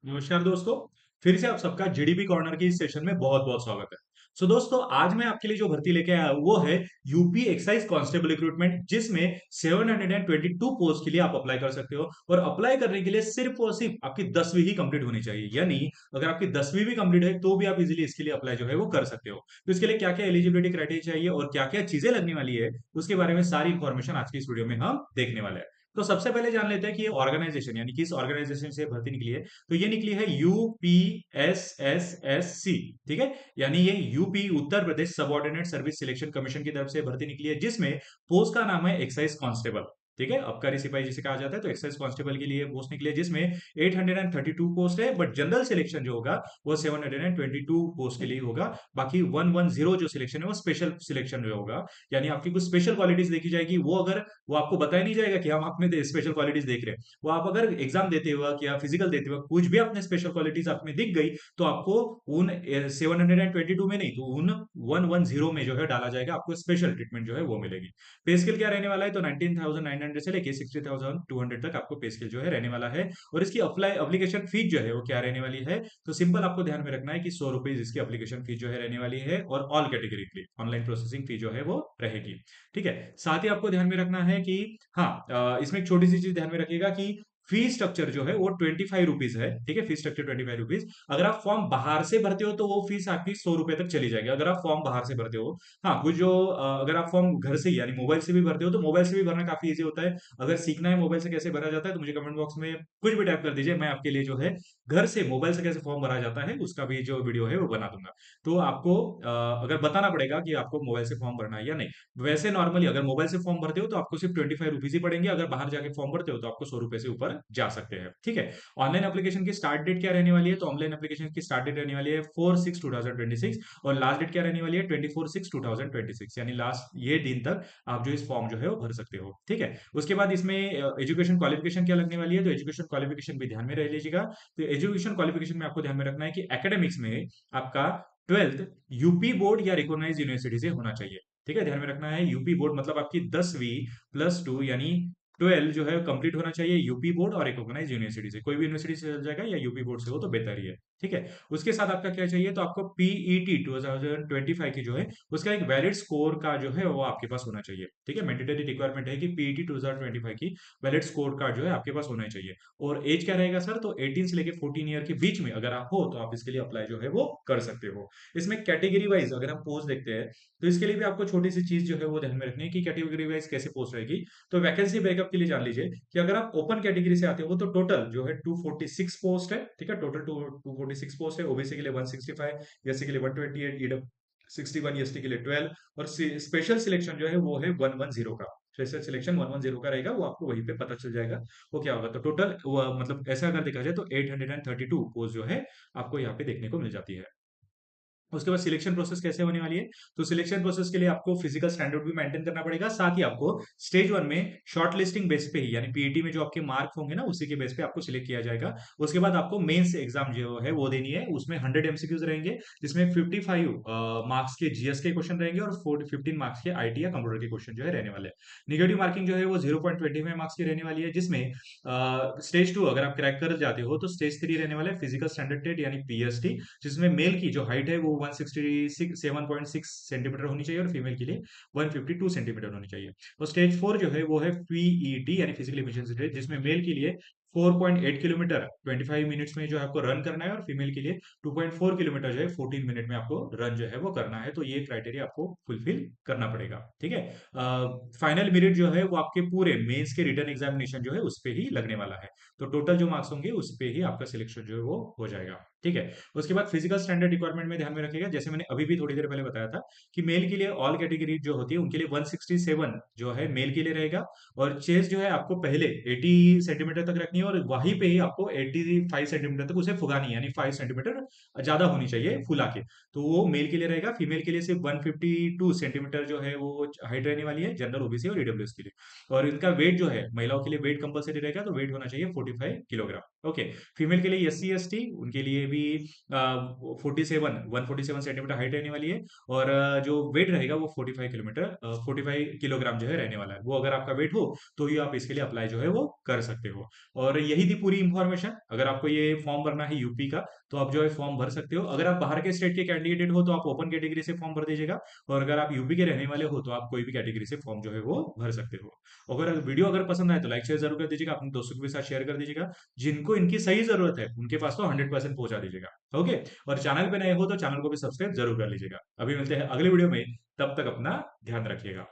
नमस्कार दोस्तों। फिर से आप सबका जीडीपी कॉर्नर की इस सेशन में बहुत बहुत स्वागत है। दोस्तों, आज मैं आपके लिए जो भर्ती लेके आया हूं, वो है यूपी एक्साइज कांस्टेबल रिक्रूटमेंट, जिसमें 722 पोस्ट के लिए आप अप्लाई कर सकते हो। और अप्लाई करने के लिए सिर्फ और सिर्फ आपकी 10वीं ही कंप्लीट होनी चाहिए। यानी अगर आपकी 10वीं भी कंप्लीट है तो भी आप इजीली इसके लिए अप्लाई जो है वो कर सकते हो। तो इसके लिए क्या क्या एलिजिबिलिटी क्राइटेरिया चाहिए और क्या क्या चीजें लगने वाली है, उसके बारे में सारी इंफॉर्मेशन आज की इस वीडियो में हम देखने वाले हैं। तो सबसे पहले जान लेते हैं कि ये ऑर्गेनाइजेशन यानी कि इस ऑर्गेनाइजेशन से भर्ती निकली है। तो ये निकली है यूपीएसएसएससी। ठीक है, यानी ये UP Uttar Pradesh subordinate service selection commission की तरफ से भर्ती निकली है, जिसमें पोस्ट का नाम है एक्साइज कांस्टेबल। ठीक है, अबकारी सिपाही जिसे कहा जाता है, तो एक्साइज कांस्टेबल के लिए पोस्ट निकली है, जिसमें 832 पोस्ट है। बट जनरल सिलेक्शन जो होगा वो 722 पोस्ट के लिए होगा। बाकी 110 जो सिलेक्शन है वो स्पेशल सिलेक्शन जो होगा, यानी आपकी कुछ स्पेशल क्वालिटीज देखी जाएगी। वो आपको बताया नहीं जाएगा कि हम आप में स्पेशल क्वालिटीज देख रहे हैं। वो आप अगर एग्जाम देते वक्त या फिजिकल देते वक्त कुछ भी अपने स्पेशल क्वालिटीज आप में दिख गई, तो आपको उन 722 में नहीं, तो उन 110 में जो है डाला जाएगा, आपको स्पेशल ट्रीटमेंट जो है वो मिलेगी। पे स्केल क्या रहने वाला है, तो 19,900 से लेके 60,200 तक आपको पे स्केल जो है रहने वाला है। और इसकी अप्लाई एप्लीकेशन फीस जो है वो क्या रहने वाली है, तो सिंपल आपको ध्यान में रखना है कि 100 रुपीज इसकी एप्लीकेशन फीस जो है रहने वाली है। और ऑल कैटेगरी के लिए ऑनलाइन प्रोसेसिंग फी जो है वो रहेगी। ठीक है, साथ ही आपको ध्यान में रखना है कि हाँ, इसमें एक छोटी सी चीज ध्यान में रखिएगा कि फीस स्ट्रक्चर जो है वो 25 रुपीज है। ठीक है, फीस स्ट्रक्चर 25 रुपीज। अगर आप फॉर्म बाहर से भरते हो तो वो फीस आपकी 100 रुपए तक चली जाएगी, अगर आप फॉर्म बाहर से भरते हो। हाँ, कुछ जो अगर आप फॉर्म घर से ही यानी मोबाइल से भी भरते हो, तो मोबाइल से भी भरना काफी ईजी होता है। अगर सीखना है मोबाइल से कैसे भरा जाता है, तो मुझे कमेंट बॉक्स में कुछ भी टाइप कर दीजिए, मैं आपके लिए जो है घर से मोबाइल से कैसे फॉर्म भरा जाता है उसका भी जो वीडियो है वो बना दूंगा। तो आपको अगर बताना पड़ेगा कि आपको मोबाइल से फॉर्म भरना है या नहीं। वैसे नॉर्मली अगर मोबाइल से फॉर्म भरते हो तो आपको सिर्फ 25 रुपीज ही पड़ेंगे, अगर बाहर जाके फॉर्म भरते हो तो आपको 100 रुपए से ऊपर जा सकते हैं। ठीक है, ऑनलाइन एप्लीकेशन की स्टार्ट डेट क्या रहने वाली है, तो ऑनलाइन एप्लीकेशन की स्टार्ट डेट रहने वाली है 4/6/2026। और लास्ट डेट क्या रहने वाली है, 24/6/2026, यानी लास्ट ये दिन तक आप जो इस फॉर्म जो है वो भर सकते हो। ठीक है, उसके बाद इसमें एजुकेशन क्वालिफिकेशन क्या लगने वाली है, तो एजुकेशन क्वालिफिकेशन भी ध्यान में रह लीजिएगा। तो एजुकेशन क्वालिफिकेशन में आपको ध्यान में रखना है कि एकेडमिक्स में आपका 12th यूपी बोर्ड या रिकॉग्नाइज यूनिवर्सिटी से होना चाहिए। ठीक है, ध्यान में रखना है यूपी बोर्ड मतलब आपकी 10वीं +2 यानी 12 जो है कंप्लीट होना चाहिए यूपी बोर्ड और रिकॉग्नाइज यूनिवर्सिटी से। कोई भी यूनिवर्सिटी से चल जाएगा, या यूपी बोर्ड से हो तो बेहतर ही है। ठीक है, उसके साथ आपका क्या चाहिए, तो आपको पीईटी 2025 की जो है उसका एक वैलिड स्कोर का जो है वो आपके पास होना चाहिए। ठीक है, मैंडेटरी रिक्वायरमेंट है कि पीईटी 2025 की वैलिड स्कोर कार्ड जो है आपके पास होना चाहिए। और एज क्या रहेगा सर, तो 18 से लेके 14 ईयर के बीच में अगर आप हो तो आप इसके लिए अप्लाई जो है वो कर सकते हो। इसमें कैटेगरी वाइज अगर हम पोस्ट देखते हैं, तो इसके लिए भी आपको छोटी सी चीज जो है वो ध्यान में रखनी है कि कैटेगरी वाइज कैसे पोस्ट रहेगी। तो वैकेंसी ब्रेकअप के लिए जान लीजिए कि अगर आप ओपन कैटेगरी से आते हो तो टोटल जो है 246 पोस्ट है। ठीक है, टोटल 246 पोस्ट है। ओबीसी के लिए 165, एससी के लिए 128, ईडब्ल्यू 61, एसटी के लिए 12। और स्पेशल सिलेक्शन जो है वो है 110 का। स्पेशल सिलेक्शन 110 का रहेगा, वो आपको वहीं पे पता चल जाएगा वो क्या होगा। तो टोटल मतलब ऐसा अगर देखा जाए तो 832 पोस्ट जो है आपको यहाँ पे देखने को मिल जाती है। उसके बाद सिलेक्शन प्रोसेस कैसे होने वाली है, तो सिलेक्शन प्रोसेस के लिए आपको फिजिकल स्टैंडर्ड भी मेंटेन करना पड़ेगा। साथ ही आपको स्टेज 1 में शॉर्ट लिस्टिंग बेस पे ही, यानी पीईटी में जो आपके मार्क होंगे ना उसी के बेस पे आपको सिलेक्ट किया जाएगा। उसके बाद आपको मेंस एग्जाम जो है वो देनी है, उसमें 100 एमसीक्यूज रहेंगे, जिसमें 55 मार्क्स के जीएस के क्वेश्चन रहेंगे और 15 मार्क्स के आईटी या कंप्यूटर के क्वेश्चन जो है रहने वाले हैं। निगेटिव मार्किंग जो है वो 0.25 मार्क्स की रहने वाली है, जिसमें स्टेज 2 अगर आप क्रैक कर जाते हो तो स्टेज 3 रहने वाला है फिजिकल स्टैंडर्ड टेस्ट यानी पीएसटी, जिसमें मेल की जो हाइट है वो 167.6 सेंटीमीटर होनी चाहिए और फीमेल के लिए 152 सेंटीमीटर होनी चाहिए। और स्टेज 4 जो है वो है पीईटी यानी फिजिकल एफिशिएंसी टेस्ट, जिसमें मेल के लिए 4.8 किलोमीटर 25 मिनट्स में जो है आपको रन करना है, और फीमेल के लिए 2.4 किलोमीटर जो है 14 मिनट में आपको रन जो है वो करना है। तो ये क्राइटेरिया आपको फुलफिल करना पड़ेगा। ठीक है, फाइनल मेरिट जो है वो आपके पूरे मेंस के रिटर्न एग्जामिनेशन जो है उस पे ही लगने वाला है। तो टोटल जो मार्क्स होंगे उस पे ही आपका सिलेक्शन जो है वो हो जाएगा। ठीक है, उसके बाद फिजिकल स्टैंडर्ड रिक्वायरमेंट में ध्यान में रखिएगा, जैसे मैंने अभी भी थोड़ी देर पहले बताया था कि मेल के लिए ऑल कैटेगरी जो होती है उनके लिए 167 जो है मेल के लिए रहेगा। और चेस्ट जो है आपको पहले 80 सेंटीमीटर तक रखनी है, और वहीं पे ही आपको 85 सेंटीमीटर तक उसे फुगानी है, यानी 5 सेंटीमीटर ज्यादा होनी चाहिए फुला के। तो वो मेल के लिए रहेगा। फीमेल के लिए सिर्फ 152 सेंटीमीटर जो है वो हाइट रहने वाली है, जनरल ओबीसी और ईडब्ल्यूएस के लिए। और इनका वेट जो है महिलाओं के लिए वेट कंपलसरी रहेगा, तो वेट होना चाहिए 45 किलोग्राम। ओके। फीमेल के लिए एस सी एस टी उनके लिए भी 147 सेंटीमीटर हाइट रहने वाली है। और जो वेट रहेगा वो 45 किलोग्राम जो है रहने वाला है। वो अगर आपका वेट हो तो ही आप इसके लिए अप्लाई जो है वो कर सकते हो। और यही थी पूरी इंफॉर्मेशन। अगर आपको ये फॉर्म भरना है यूपी का तो आप जो है फॉर्म भर सकते हो। अगर आप बाहर के स्टेट के कैंडिडेट हो तो आप ओपन कैटेगरी से फॉर्म भर दीजिएगा। और अगर आप यूपी के रहने वाले हो तो आप कोई भी कैटेगरी से फॉर्म जो है वो भर सकते हो। अगर वीडियो अगर पसंद आए तो लाइक शेयर जरूर कर दीजिएगा, अपने दोस्तों के साथ शेयर कर दीजिएगा। जिनको इनकी सही जरूरत है उनके पास तो 100% पहुंचा दीजिएगा। ओके। और चैनल पे नए हो तो चैनल को भी सब्सक्राइब जरूर कर लीजिएगा। अभी मिलते हैं अगले वीडियो में, तब तक अपना ध्यान रखिएगा।